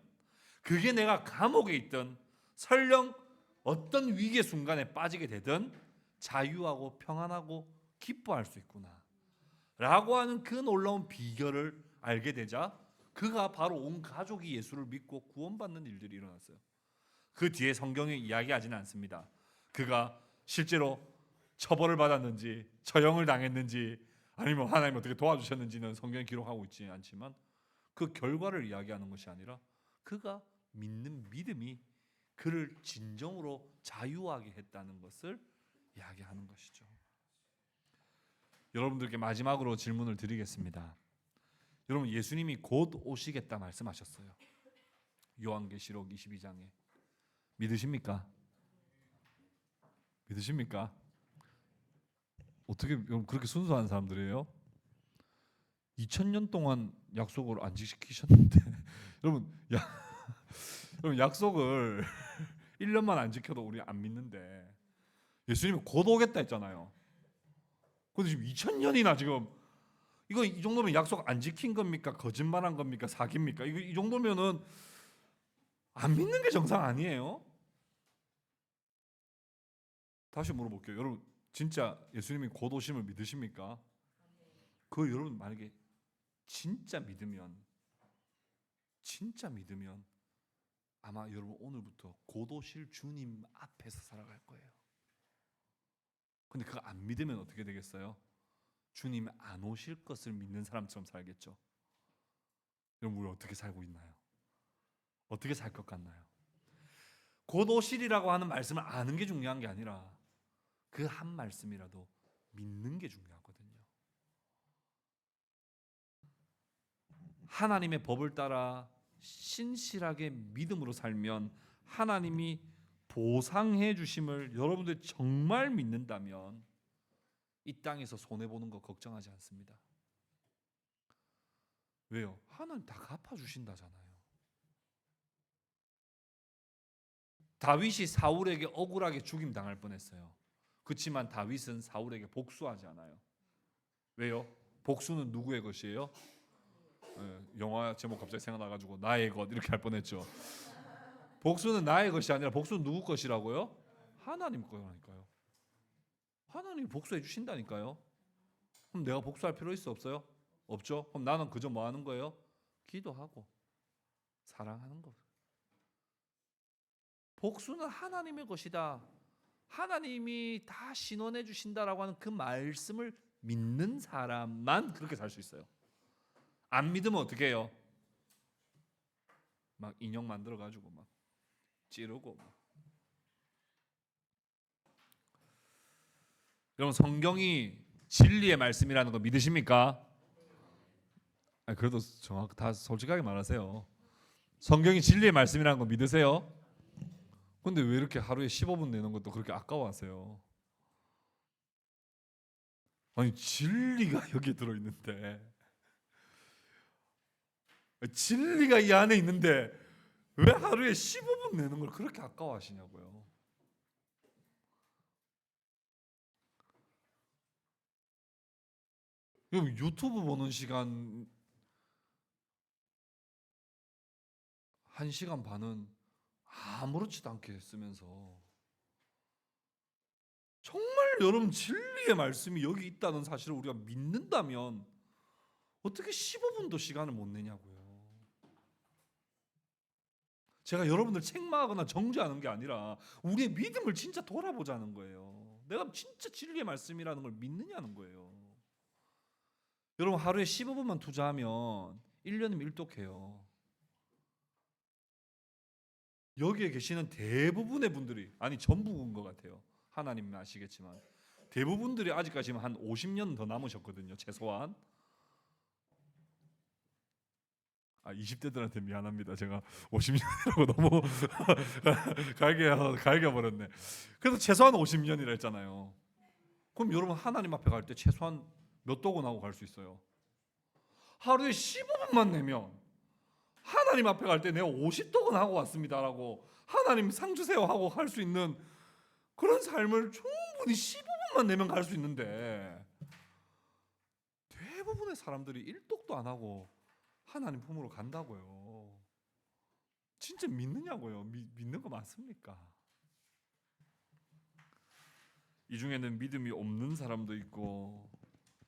그게 내가 감옥에 있든 설령 어떤 위기의 순간에 빠지게 되든 자유하고 평안하고 기뻐할 수 있구나 라고 하는 그 놀라운 비결을 알게 되자 그가 바로 온 가족이 예수를 믿고 구원받는 일들이 일어났어요. 그 뒤에 성경에 이야기하지는 않습니다. 그가 실제로 처벌을 받았는지 처형을 당했는지 아니면 하나님 어떻게 도와주셨는지는 성경에 기록하고 있지 않지만 그 결과를 이야기하는 것이 아니라 그가 믿는 믿음이 그를 진정으로 자유하게 했다는 것을 이야기하는 것이죠. 여러분들께 마지막으로 질문을 드리겠습니다. 여러분 예수님이 곧 오시겠다 말씀하셨어요. 요한계시록 22장에 믿으십니까? 믿으십니까? 어떻게 여러분 그렇게 순수한 사람들이에요? 2000년 동안 약속을 안 지키셨는데 여러분 여러분 약속을 1년만 안 지켜도 우리 안 믿는데 예수님이 곧 오겠다 했잖아요. 근데 지금 2000년이나 지금 이거 이 정도면 약속 안 지킨 겁니까? 거짓말한 겁니까? 사기입니까? 이거 이 정도면은 안 믿는 게 정상 아니에요? 다시 물어볼게요. 여러분 진짜 예수님이 곧 오심을 믿으십니까? 그 여러분 만약에 진짜 믿으면 아마 여러분 오늘부터 곧 오실 주님 앞에서 살아갈 거예요. 근데 그거 안 믿으면 어떻게 되겠어요? 주님 안 오실 것을 믿는 사람처럼 살겠죠. 여러분 우리 어떻게 살고 있나요? 어떻게 살 것 같나요? 곧 오시리라고 하는 말씀을 아는 게 중요한 게 아니라 그 한 말씀이라도 믿는 게 중요하거든요. 하나님의 법을 따라 신실하게 믿음으로 살면 하나님이 보상해 주심을 여러분들이 정말 믿는다면 이 땅에서 손해 보는 거 걱정하지 않습니다. 왜요? 하나님 다 갚아 주신다잖아요. 다윗이 사울에게 억울하게 죽임 당할 뻔했어요. 그렇지만 다윗은 사울에게 복수하지 않아요. 왜요? 복수는 누구의 것이에요? 영화 제목 갑자기 생각나가지고 나의 것 이렇게 할 뻔했죠. 복수는 나의 것이 아니라 복수는 누구 것이라고요? 하나님 거라니까요. 하나님이 복수해 주신다니까요. 그럼 내가 복수할 필요 있어 없어요? 없죠. 그럼 나는 그저 뭐 하는 거예요? 기도하고 사랑하는 거. 복수는 하나님의 것이다. 하나님이 다 신원해 주신다라고 하는 그 말씀을 믿는 사람만 그렇게 살 수 있어요. 안 믿으면 어떻게 해요? 막 인형 만들어 가지고 막 찌르고 막. 여러분 성경이 진리의 말씀이라는 거 믿으십니까? 그래도 다 솔직하게 말하세요. 성경이 진리의 말씀이라는 거 믿으세요? 근데 왜 이렇게 하루에 15분 내는 것도 그렇게 아까워하세요? 아니 진리가 여기에 들어있는데 진리가 이 안에 있는데 왜 하루에 15분 내는 걸 그렇게 아까워하시냐고요. 유튜브 보는 시간 1시간 반은 아무렇지도 않게 쓰면서 정말 여러분 진리의 말씀이 여기 있다는 사실을 우리가 믿는다면 어떻게 15분도 시간을 못 내냐고요. 제가 여러분들 책망하거나 정죄하는 게 아니라 우리의 믿음을 진짜 돌아보자는 거예요. 내가 진짜 진리의 말씀이라는 걸 믿느냐는 거예요. 여러분 하루에 15분만 투자하면 1년이면 일독해요. 여기에 계시는 대부분의 분들이 아니 전부인 것 같아요. 하나님은 아시겠지만 대부분들이 아직까지는 한 50년 더 남으셨거든요. 최소한. 20대들한테 미안합니다. 제가 50년이라고 너무 갈겨버렸네. 그래서 최소한 50년이라 했잖아요. 그럼 여러분 하나님 앞에 갈 때 최소한 몇 도건하고 갈 수 있어요? 하루에 15분만 내면 하나님 앞에 갈 때 내가 50도건 하고 왔습니다라고 하나님 상 주세요 하고 할 수 있는 그런 삶을 충분히 15분만 내면 갈 수 있는데 대부분의 사람들이 1독도 안 하고 하나님 품으로 간다고요. 진짜 믿느냐고요. 믿는 거 맞습니까? 이 중에는 믿음이 없는 사람도 있고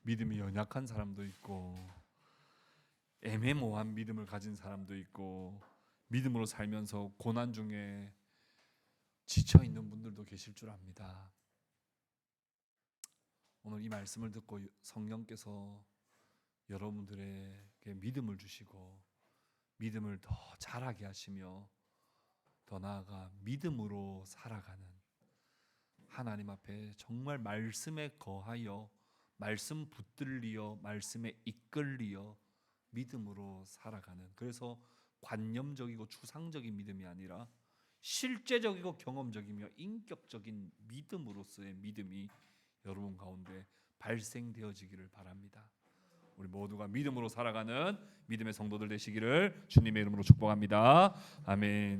믿음이 연약한 사람도 있고 애매모호한 믿음을 가진 사람도 있고 믿음으로 살면서 고난 중에 지쳐 있는 분들도 계실 줄 압니다. 오늘 이 말씀을 듣고 성령께서 여러분들에게 믿음을 주시고 믿음을 더 자라게 하시며 더 나아가 믿음으로 살아가는 하나님 앞에 정말 말씀에 거하여 말씀 붙들리어 말씀에 이끌리어 믿음으로 살아가는, 그래서 관념적이고 추상적인 믿음이 아니라 실제적이고 경험적이며 인격적인 믿음으로서의 믿음이 여러분 가운데 발생되어지기를 바랍니다. 우리 모두가 믿음으로 살아가는 믿음의 성도들 되시기를 주님의 이름으로 축복합니다. 아멘.